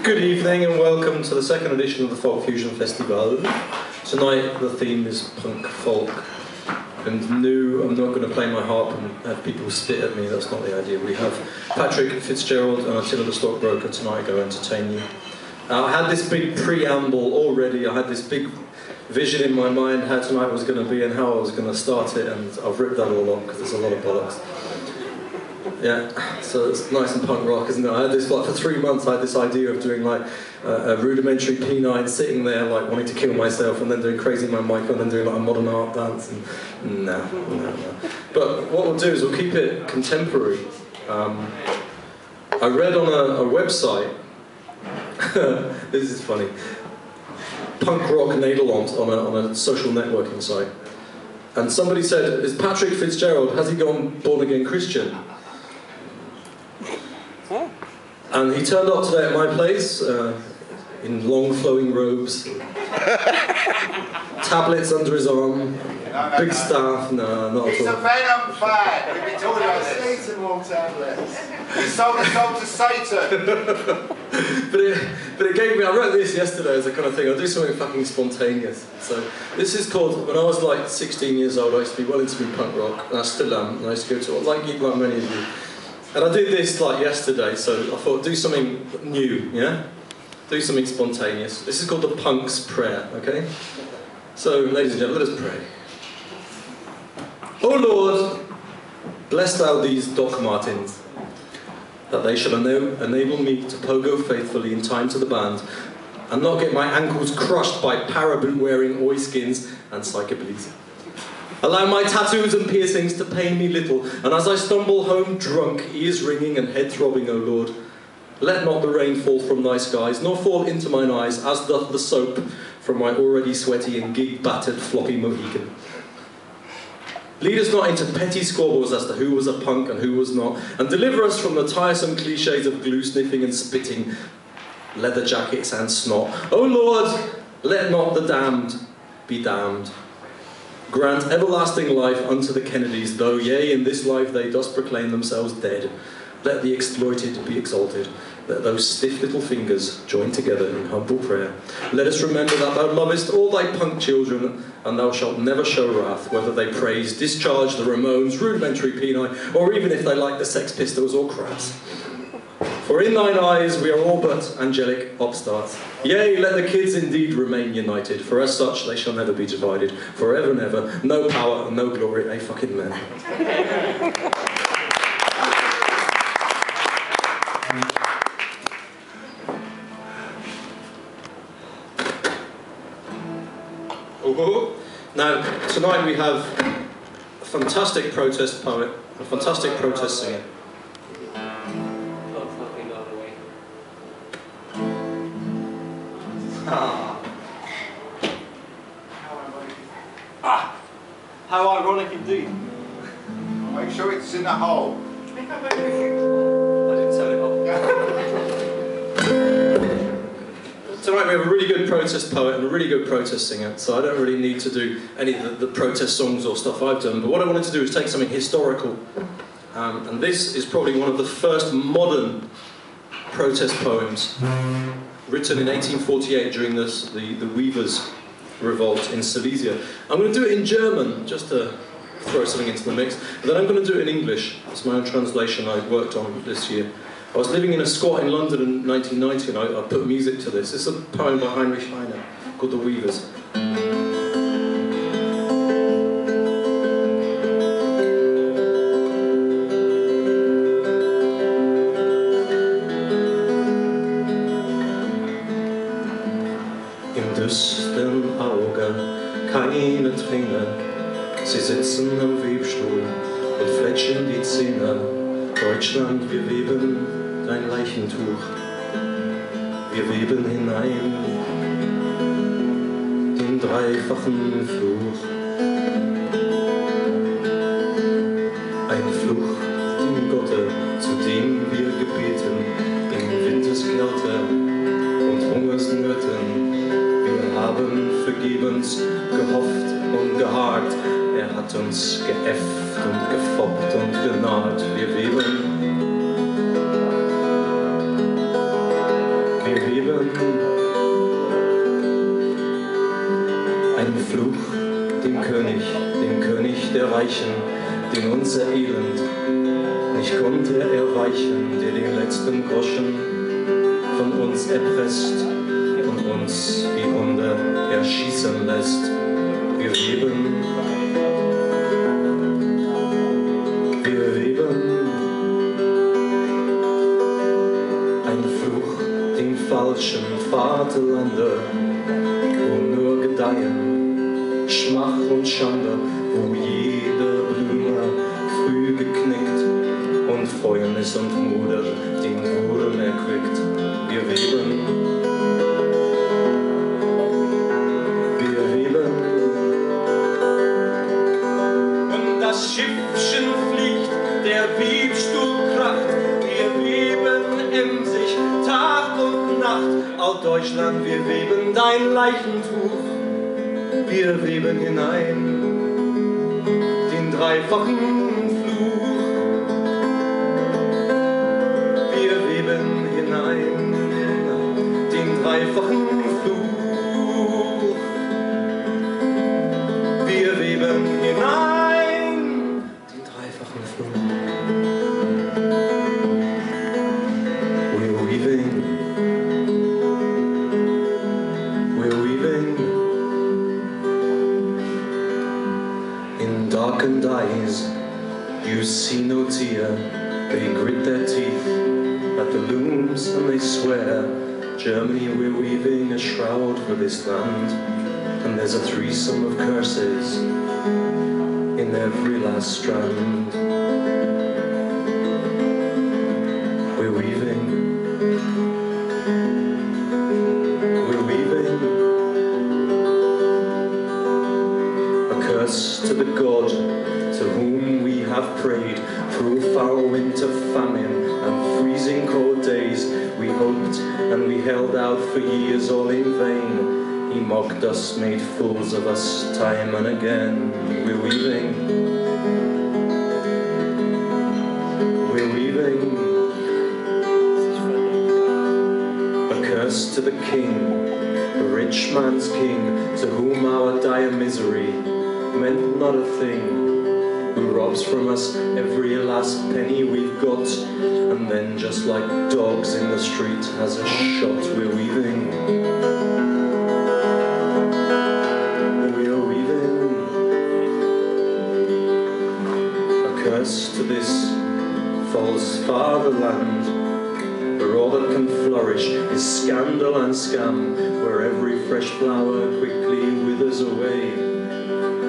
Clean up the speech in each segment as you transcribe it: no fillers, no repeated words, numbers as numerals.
Good evening and welcome to the second edition of the Folk Fusion Festival. Tonight the theme is punk folk. And no, I'm not going to play my harp and have people spit at me, that's not the idea. We have Patrik, Fitzgerald and Attila the Stockbroker tonight go entertain you. I had this big preamble already, I had this big vision in my mind how tonight was going to be and how I was going to start it, and I've ripped that all off because there's a lot of bollocks. Yeah, so it's nice and punk rock, isn't it? I had this, like, for 3 months I had this idea of doing like a rudimentary P9, sitting there like wanting to kill myself and then doing Crazy Man Michael and then doing like a modern art dance, and no. But what we'll do is we'll keep it contemporary. I read on a website, this is funny, Punk Rock Nederland on a social networking site, and somebody said, is Patrik Fitzgerald, has he gone born again Christian? And he turned up today at my place in long flowing robes, tablets under his arm, big staff. No, not He's at all. a venom fag. We've been talking about this. Satan more tablets. He sold his soul to Satan. but it gave me, I wrote this yesterday as a kind of thing, I'll do something fucking spontaneous. So this is called, when I was like 16 years old, I used to be well into punk rock, and I still am, and I used to go to, like many of you. And I did this like yesterday, so I thought, do something new, yeah? Do something spontaneous. This is called the Punk's Prayer, okay? So, ladies and gentlemen, let us pray. O Lord, bless thou these Doc Martens, that they shall enable me to pogo faithfully in time to the band, and not get my ankles crushed by paraboot-wearing oilskins and psychobillies. Allow my tattoos and piercings to pain me little, and as I stumble home drunk, ears ringing and head throbbing, O Lord, let not the rain fall from thy skies, nor fall into mine eyes, as doth the soap from my already sweaty and gig-battered floppy Mohican. Lead us not into petty squabbles as to who was a punk and who was not, and deliver us from the tiresome cliches of glue-sniffing and spitting, leather jackets and snot. O Lord, let not the damned be damned. Grant everlasting life unto the Kennedys, though, yea, in this life they dost proclaim themselves dead. Let the exploited be exalted. Let those stiff little fingers join together in humble prayer. Let us remember that thou lovest all thy punk children, and thou shalt never show wrath, whether they praise, discharge the Ramones, rudimentary P9, or even if they like the Sex Pistols or Crass. For in thine eyes we are all but angelic upstarts. Yea, let the kids indeed remain united, for as such they shall never be divided, forever and ever, no power and no glory, a fucking man. Now, tonight we have a fantastic protest poet, a fantastic protest singer. How ironic indeed. Make sure it's in the hole. I didn't tell it off. Tonight we have a really good protest poet and a really good protest singer, so I don't really need to do any of the protest songs or stuff I've done, but what I wanted to do is take something historical. And this is probably one of the first modern protest poems, written in 1848 during the Weavers' Revolt in Silesia. I'm going to do it in German, just to throw something into the mix, and then I'm going to do it in English. It's my own translation I worked on this year. I was living in a squat in London in 1990 and I put music to this. It's a poem by Heinrich Heine called The Weavers. Im düsteren Auge keine Träne, sie sitzen am Webstuhl und fletschen die Zähne. Deutschland, wir weben dein Leichentuch, wir weben hinein den dreifachen Fluch. Ein Fluch dem Gotte, zu dem wir gebeten, in Winterskälte und Hungersnöten. Wir haben vergebens gehofft und gehakt, er hat uns geäfft und gefoppt und genaht. Wir weben Wir weben einen Fluch dem König der Reichen, den unser Elend nicht konnte erweichen, der den letzten Groschen von uns erpresst und uns wie Hunde erschießen lässt. Wir weben ein Fluch dem falschen Vaterlande, wo nur gedeihen Schmach und Schande, wo jede Blume früh geknickt und Fäulnis und Moder den Wurm erquickt. Wir weben und das Schiffchen fliegt, der Webstuhl kracht, wir weben emsig Tag und Nacht, all Deutschland, wir weben dein Leichentuch. Wir weben hinein den dreifachen Fluch. Wir weben hinein den dreifachen Fluch. Wir weben hinein den dreifachen Fluch. We're weaving. We're weaving. In darkened eyes, you see no tear. They grit their teeth at the looms and they swear, Germany, we're weaving a shroud for this land. And there's a threesome of curses in every last strand. We're weaving. We're weaving. To the God to whom we have prayed through foul winter famine and freezing cold days. We hoped and we held out for years all in vain. He mocked us, made fools of us time and again. We're weaving. We're weaving. A curse to the king, the rich man's king, to whom our dire misery meant not a thing, who robs from us every last penny we've got, and then just like dogs in the street has a shot. We're weaving. We're weaving. A curse to this false fatherland, where all that can flourish is scandal and scam, where every fresh flower quickly withers away,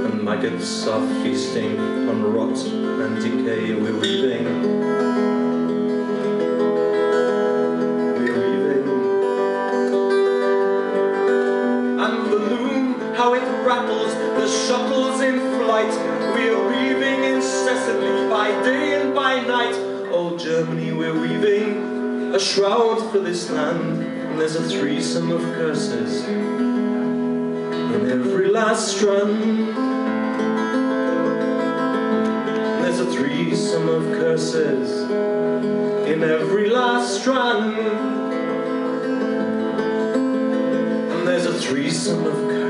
and maggots are feasting on rot and decay. We're weaving. We're weaving. And the loom, how it rattles, the shuttles in flight. We're weaving incessantly by day and by night. Oh Germany, we're weaving a shroud for this land. And there's a threesome of curses in every last strand. There's a threesome of curses in every last strand. And there's a threesome of curses